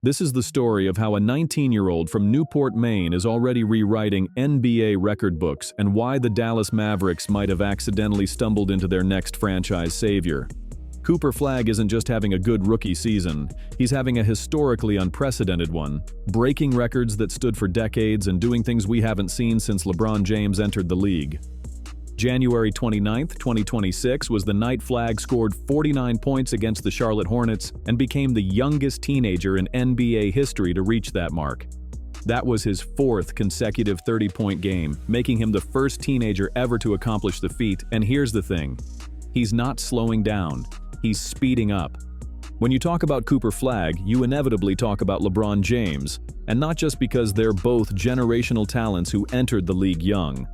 This is the story of how a 19-year-old from Newport, Maine is already rewriting NBA record books and why the Dallas Mavericks might have accidentally stumbled into their next franchise savior. Cooper Flagg isn't just having a good rookie season, he's having a historically unprecedented one, breaking records that stood for decades and doing things we haven't seen since LeBron James entered the league. January 29, 2026 was the night Flagg scored 49 points against the Charlotte Hornets and became the youngest teenager in NBA history to reach that mark. That was his fourth consecutive 30-point game, making him the first teenager ever to accomplish the feat, and here's the thing. He's not slowing down, he's speeding up. When you talk about Cooper Flagg, you inevitably talk about LeBron James, and not just because they're both generational talents who entered the league young.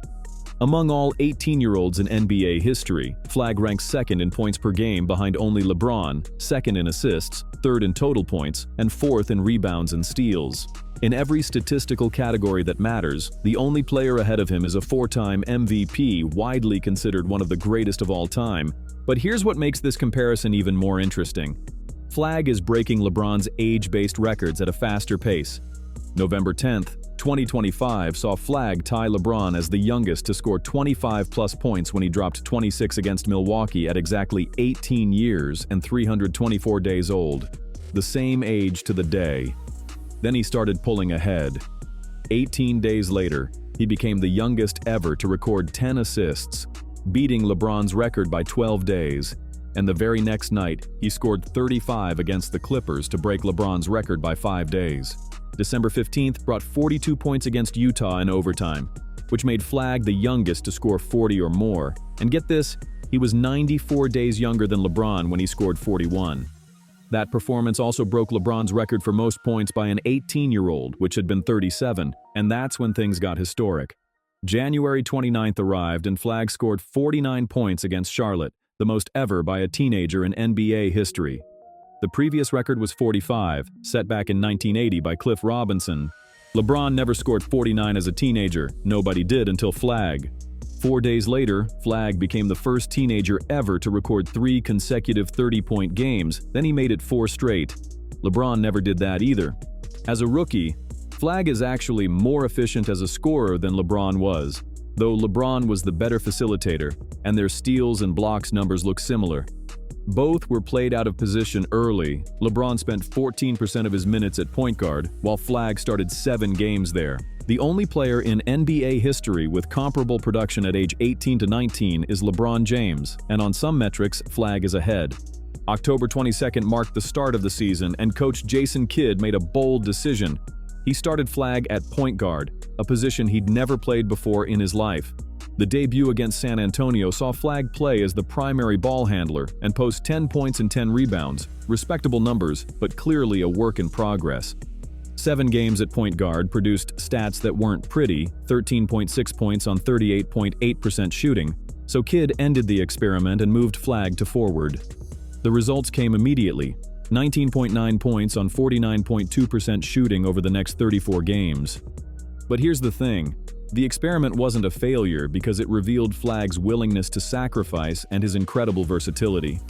Among all 18-year-olds in NBA history, Flagg ranks second in points per game behind only LeBron, second in assists, third in total points, and fourth in rebounds and steals. In every statistical category that matters, the only player ahead of him is a four-time MVP, widely considered one of the greatest of all time. But here's what makes this comparison even more interesting. Flagg is breaking LeBron's age-based records at a faster pace. November 10th, 2025 saw Flagg tie LeBron as the youngest to score 25-plus points when he dropped 26 against Milwaukee at exactly 18 years and 324 days old, the same age to the day. Then he started pulling ahead. 18 days later, he became the youngest ever to record 10 assists, beating LeBron's record by 12 days. And the very next night, he scored 35 against the Clippers to break LeBron's record by 5 days. December 15th brought 42 points against Utah in overtime, which made Flagg the youngest to score 40 or more. And get this, he was 94 days younger than LeBron when he scored 41. That performance also broke LeBron's record for most points by an 18-year-old, which had been 37, and that's when things got historic. January 29th arrived and Flagg scored 49 points against Charlotte, the most ever by a teenager in NBA history. The previous record was 45, set back in 1980 by Cliff Robinson. LeBron never scored 49 as a teenager, nobody did until Flagg. 4 days later, Flagg became the first teenager ever to record 3 consecutive 30-point games, then he made it 4 straight. LeBron never did that either. As a rookie, Flagg is actually more efficient as a scorer than LeBron was, though LeBron was the better facilitator, and their steals and blocks numbers look similar. Both were played out of position early. LeBron spent 14% of his minutes at point guard, while Flagg started 7 games there. The only player in NBA history with comparable production at age 18 to 19 is LeBron James, and on some metrics, Flagg is ahead. October 22nd marked the start of the season, and coach Jason Kidd made a bold decision. He started Flagg at point guard, a position he'd never played before in his life. The debut against San Antonio saw Flagg play as the primary ball handler and post 10 points and 10 rebounds, respectable numbers, but clearly a work in progress. 7 games at point guard produced stats that weren't pretty, 13.6 points on 38.8% shooting, so Kidd ended the experiment and moved Flagg to forward. The results came immediately, 19.9 points on 49.2% shooting over the next 34 games. But here's the thing. The experiment wasn't a failure because it revealed Flagg's willingness to sacrifice and his incredible versatility.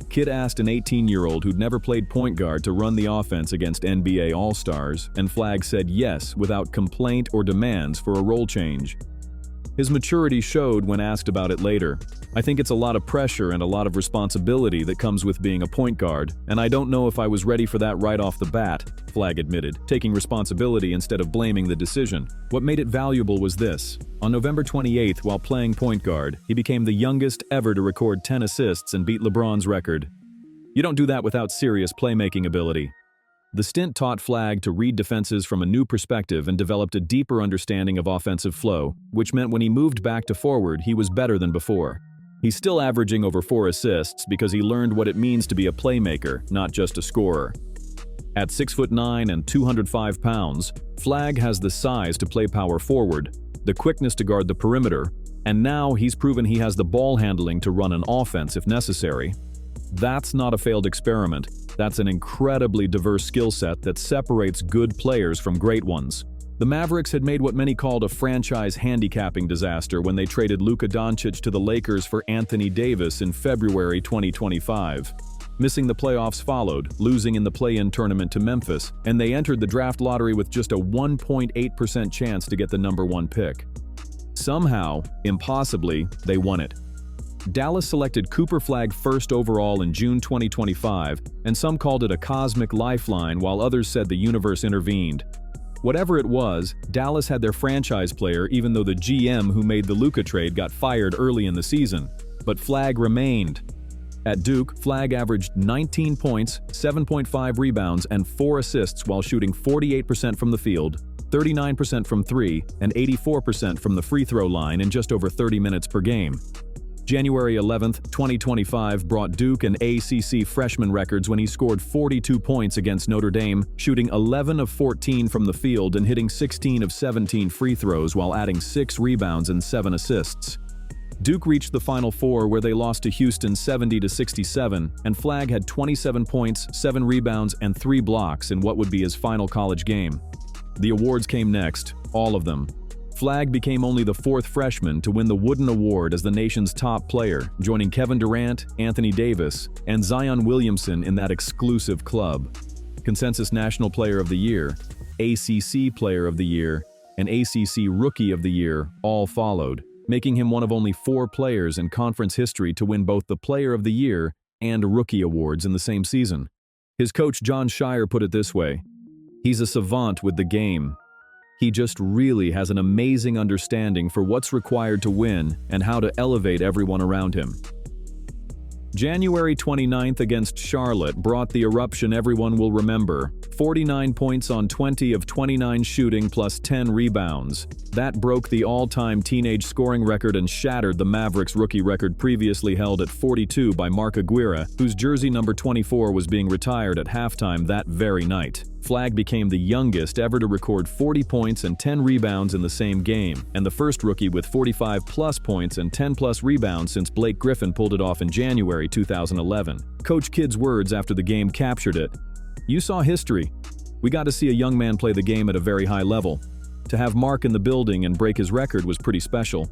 Kidd asked an 18-year-old who'd never played point guard to run the offense against NBA All-Stars, and Flagg said yes without complaint or demands for a role change. His maturity showed when asked about it later. "I think it's a lot of pressure and a lot of responsibility that comes with being a point guard, and I don't know if I was ready for that right off the bat," Flagg admitted, taking responsibility instead of blaming the decision. What made it valuable was this. On November 28th, while playing point guard, he became the youngest ever to record 10 assists and beat LeBron's record. You don't do that without serious playmaking ability. The stint taught Flagg to read defenses from a new perspective and developed a deeper understanding of offensive flow, which meant when he moved back to forward, he was better than before. He's still averaging over 4 assists because he learned what it means to be a playmaker, not just a scorer. At 6'9" and 205 pounds, Flagg has the size to play power forward, the quickness to guard the perimeter, and now he's proven he has the ball handling to run an offense if necessary. That's not a failed experiment. That's an incredibly diverse skill set that separates good players from great ones. The Mavericks had made what many called a franchise handicapping disaster when they traded Luka Doncic to the Lakers for Anthony Davis in February 2025. Missing the playoffs followed, losing in the play-in tournament to Memphis, and they entered the draft lottery with just a 1.8% chance to get the #1 pick. Somehow, impossibly, they won it. Dallas selected Cooper Flagg first overall in June 2025, and some called it a cosmic lifeline while others said the universe intervened. Whatever it was, Dallas had their franchise player even though the GM who made the Luka trade got fired early in the season. But Flagg remained. At Duke, Flagg averaged 19 points, 7.5 rebounds, and 4 assists while shooting 48% from the field, 39% from three, and 84% from the free throw line in just over 30 minutes per game. January 11, 2025 brought Duke and ACC freshman records when he scored 42 points against Notre Dame, shooting 11 of 14 from the field and hitting 16 of 17 free throws while adding 6 rebounds and 7 assists. Duke reached the Final Four where they lost to Houston 70-67, and Flagg had 27 points, 7 rebounds, and 3 blocks in what would be his final college game. The awards came next, all of them. Flagg became only the 4th freshman to win the Wooden Award as the nation's top player, joining Kevin Durant, Anthony Davis, and Zion Williamson in that exclusive club. Consensus National Player of the Year, ACC Player of the Year, and ACC Rookie of the Year all followed, making him one of only 4 players in conference history to win both the Player of the Year and Rookie awards in the same season. His coach John Shire put it this way: "He's a savant with the game. He just really has an amazing understanding for what's required to win and how to elevate everyone around him." January 29th against Charlotte brought the eruption everyone will remember. 49 points on 20 of 29 shooting plus 10 rebounds. That broke the all-time teenage scoring record and shattered the Mavericks rookie record previously held at 42 by Mark Aguirre, whose jersey number 24 was being retired at halftime that very night. Flagg became the youngest ever to record 40 points and 10 rebounds in the same game, and the first rookie with 45-plus points and 10-plus rebounds since Blake Griffin pulled it off in January 2011. Coach Kidd's words after the game captured it: "You saw history. We got to see a young man play the game at a very high level. To have Mark in the building and break his record was pretty special."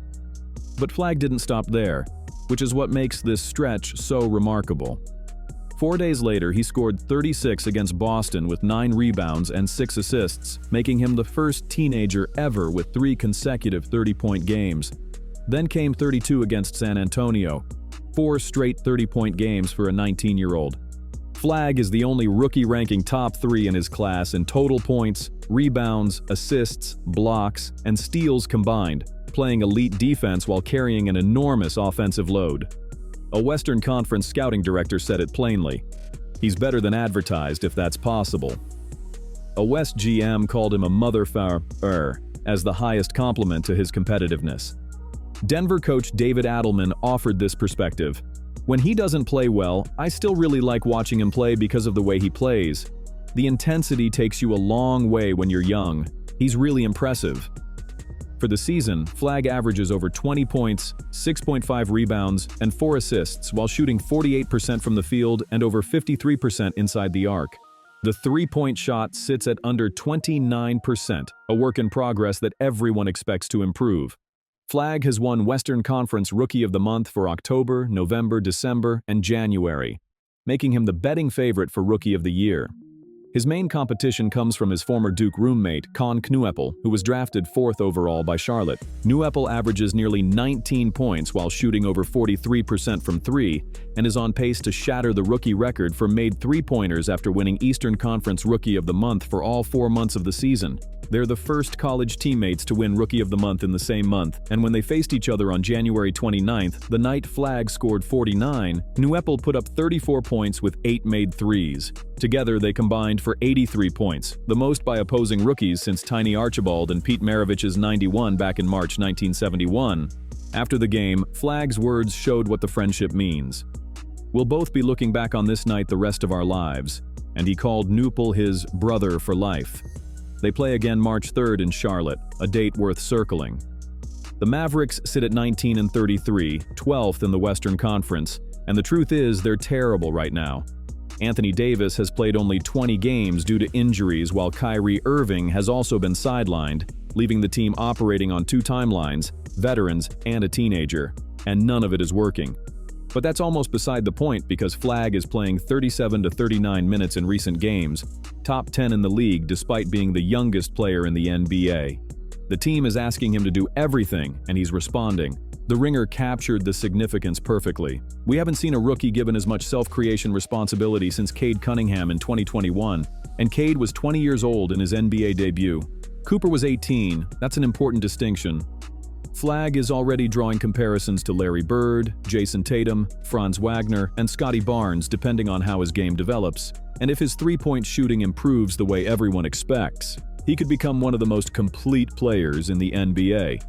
But Flagg didn't stop there, which is what makes this stretch so remarkable. 4 days later, he scored 36 against Boston with 9 rebounds and 6 assists, making him the first teenager ever with 3 consecutive 30-point games. Then came 32 against San Antonio, 4 straight 30-point games for a 19-year-old. Flagg is the only rookie ranking top 3 in his class in total points, rebounds, assists, blocks, and steals combined, playing elite defense while carrying an enormous offensive load. A Western Conference scouting director said it plainly: "He's better than advertised if that's possible." A West GM called him a motherfucker as the highest compliment to his competitiveness. Denver coach David Adelman offered this perspective: "When he doesn't play well, I still really like watching him play because of the way he plays. The intensity takes you a long way when you're young. He's really impressive." For the season, Flagg averages over 20 points, 6.5 rebounds, and 4 assists while shooting 48% from the field and over 53% inside the arc. The three-point shot sits at under 29%, a work in progress that everyone expects to improve. Flagg has won Western Conference Rookie of the Month for October, November, December, and January, making him the betting favorite for Rookie of the Year. His main competition comes from his former Duke roommate, Con Knueppel, who was drafted 4th overall by Charlotte. Knueppel averages nearly 19 points while shooting over 43% from 3, and is on pace to shatter the rookie record for made three-pointers after winning Eastern Conference Rookie of the Month for all 4 months of the season. They're the first college teammates to win Rookie of the Month in the same month, and when they faced each other on January 29th, the night Flagg scored 49, Knueppel put up 34 points with 8 made threes. Together, they combined for 83 points, the most by opposing rookies since Tiny Archibald and Pete Maravich's 91 back in March 1971. After the game, Flagg's words showed what the friendship means. "We'll both be looking back on this night the rest of our lives," and he called Knueppel his brother for life. They play again March 3rd in Charlotte, a date worth circling. The Mavericks sit at 19-33, 12th in the Western Conference, and the truth is they're terrible right now. Anthony Davis has played only 20 games due to injuries, while Kyrie Irving has also been sidelined, leaving the team operating on 2 timelines, veterans and a teenager, and none of it is working. But that's almost beside the point because Flagg is playing 37 to 39 minutes in recent games, top 10 in the league despite being the youngest player in the NBA. The team is asking him to do everything, and he's responding. The Ringer captured the significance perfectly. We haven't seen a rookie given as much self-creation responsibility since Cade Cunningham in 2021, and Cade was 20 years old in his NBA debut. Cooper was 18, that's an important distinction. Flagg is already drawing comparisons to Larry Bird, Jason Tatum, Franz Wagner, and Scotty Barnes depending on how his game develops, and if his three-point shooting improves the way everyone expects, he could become one of the most complete players in the NBA.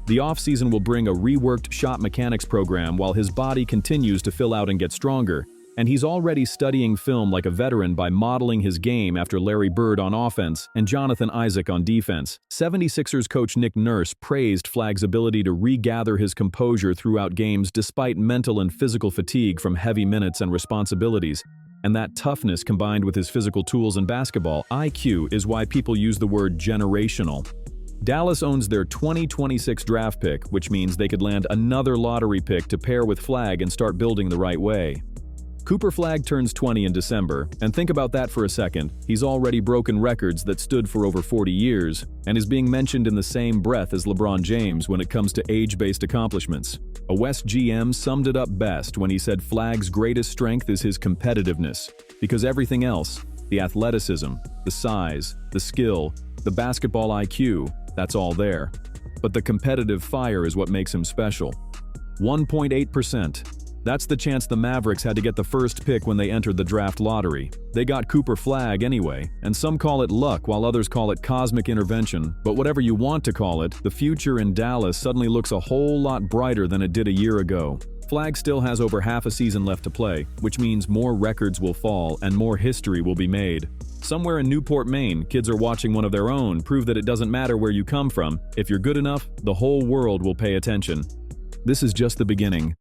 The offseason will bring a reworked shot mechanics program while his body continues to fill out and get stronger, and he's already studying film like a veteran by modeling his game after Larry Bird on offense and Jonathan Isaac on defense. 76ers coach Nick Nurse praised Flagg's ability to regather his composure throughout games despite mental and physical fatigue from heavy minutes and responsibilities. And that toughness combined with his physical tools in basketball, IQ, is why people use the word generational. Dallas owns their 2026 draft pick, which means they could land another lottery pick to pair with Flagg and start building the right way. Cooper Flagg turns 20 in December, and think about that for a second. He's already broken records that stood for over 40 years, and is being mentioned in the same breath as LeBron James when it comes to age-based accomplishments. A West GM summed it up best when he said Flagg's greatest strength is his competitiveness, because everything else, the athleticism, the size, the skill, the basketball IQ, that's all there. But the competitive fire is what makes him special. 1.8%. That's the chance the Mavericks had to get the first pick when they entered the draft lottery. They got Cooper Flagg anyway, and some call it luck while others call it cosmic intervention, but whatever you want to call it, the future in Dallas suddenly looks a whole lot brighter than it did a year ago. Flagg still has over half a season left to play, which means more records will fall and more history will be made. Somewhere in Newport, Maine, kids are watching one of their own prove that it doesn't matter where you come from. If you're good enough, the whole world will pay attention. This is just the beginning.